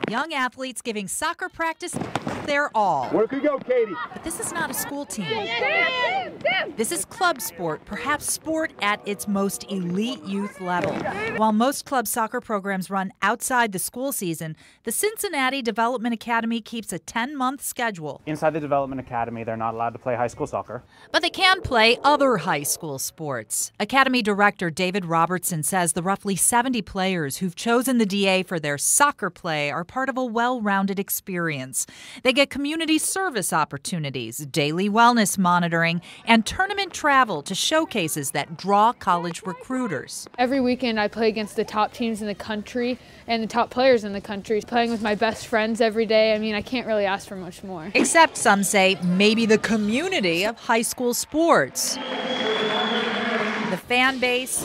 Young athletes giving soccer practice their all. Where could go, Katie? But this is not a school team. This is club sport, perhaps sport at its most elite youth level. While most club soccer programs run outside the school season, the Cincinnati Development Academy keeps a 10-month schedule. Inside the Development Academy, they're not allowed to play high school soccer. But they can play other high school sports. Academy Director David Robertson says the roughly 70 players who've chosen the DA for their soccer play are part of a well-rounded experience. They get community service opportunities, daily wellness monitoring, and tournament travel to showcases that draw college recruiters. Every weekend I play against the top teams in the country and the top players in the country. Playing with my best friends every day, I mean, I can't really ask for much more. Except some say maybe the community of high school sports. The fan base,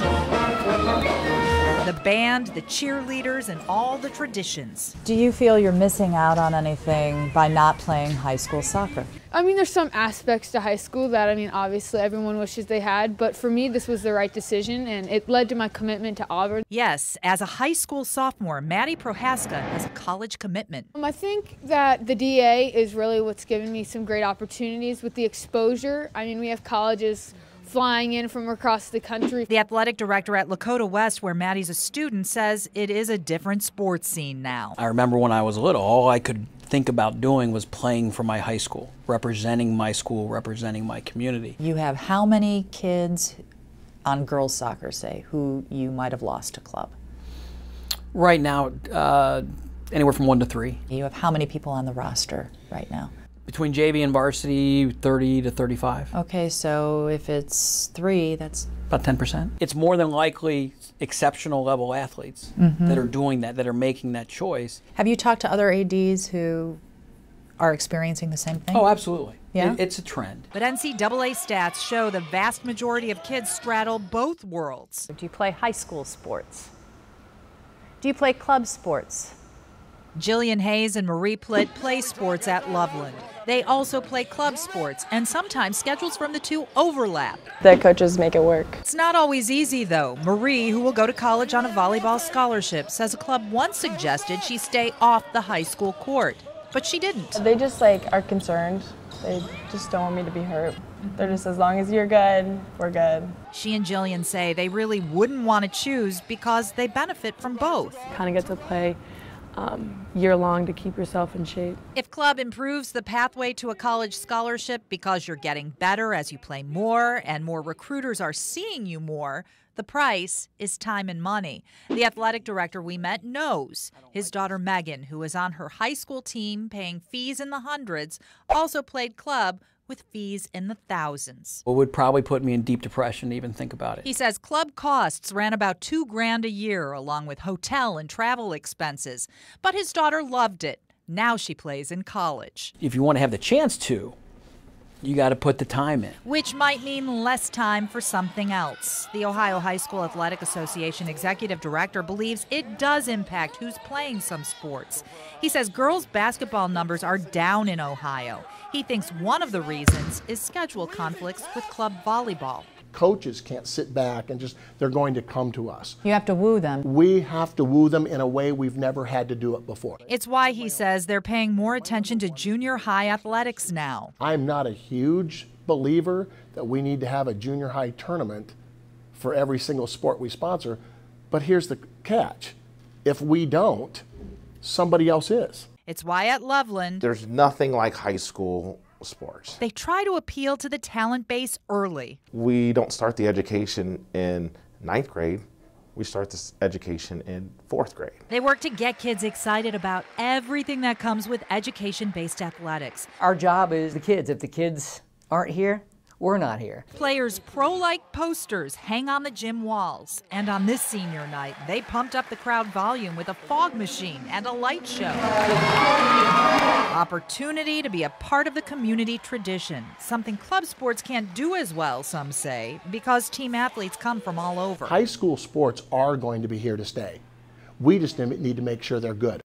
the band, the cheerleaders, and all the traditions. Do you feel you're missing out on anything by not playing high school soccer? I mean, there's some aspects to high school that, I mean, obviously everyone wishes they had, but for me, this was the right decision, and it led to my commitment to Auburn. Yes, as a high school sophomore, Maddie Prohaska has a college commitment. I think that the DA is really what's given me some great opportunities with the exposure. I mean, we have colleges flying in from across the country. The athletic director at Lakota West, where Maddie's a student, says it is a different sports scene now. I remember when I was little, all I could think about doing was playing for my high school, representing my school, representing my community. You have how many kids on girls soccer, say, who you might have lost to club? Right now, anywhere from 1 to 3. You have how many people on the roster right now? Between JV and varsity, 30 to 35. Okay, so if it's 3, that's about 10%. It's more than likely exceptional level athletes that are doing that are making that choice. Have you talked to other ADs who are experiencing the same thing? Oh, absolutely. Yeah? It's a trend. But NCAA stats show the vast majority of kids straddle both worlds. Do you play high school sports? Do you play club sports? Jillian Hayes and Marie Plitt play sports at Loveland. They also play club sports, and sometimes schedules from the two overlap. The coaches make it work. It's not always easy, though. Marie, who will go to college on a volleyball scholarship, says a club once suggested she stay off the high school court, but she didn't. They just are concerned. They just don't want me to be hurt. They're just, as long as you're good, we're good. She and Jillian say they really wouldn't want to choose because they benefit from both. Kind of get to play year-long to keep yourself in shape. If club improves the pathway to a college scholarship because you're getting better as you play more and more recruiters are seeing you more, the price is time and money. The athletic director we met knows. His daughter Megan, who is on her high school team paying fees in the hundreds, also played club with fees in the thousands. It would probably put me in deep depression to even think about it. He says club costs ran about $2,000 a year, along with hotel and travel expenses. But his daughter loved it. Now she plays in college. If you want to have the chance to, you got to put the time in. Which might mean less time for something else. The Ohio High School Athletic Association executive director believes it does impact who's playing some sports. He says girls' basketball numbers are down in Ohio. He thinks one of the reasons is schedule conflicts with club volleyball. Coaches can't sit back and they're going to come to us. You have to woo them. We have to woo them in a way we've never had to do it before. It's why he says they're paying more attention to junior high athletics now. I'm not a huge believer that we need to have a junior high tournament for every single sport we sponsor, but here's the catch. If we don't, somebody else is. It's why at Loveland, there's nothing like high school sports. They try to appeal to the talent base early. We don't start the education in 9th grade. We start this education in 4th grade. They work to get kids excited about everything that comes with education-based athletics. Our job is the kids. If the kids aren't here, we're not here. Players' pro-like posters hang on the gym walls. And on this senior night, they pumped up the crowd volume with a fog machine and a light show. Opportunity to be a part of the community tradition, something club sports can't do as well, some say, because team athletes come from all over. High school sports are going to be here to stay. We just need to make sure they're good.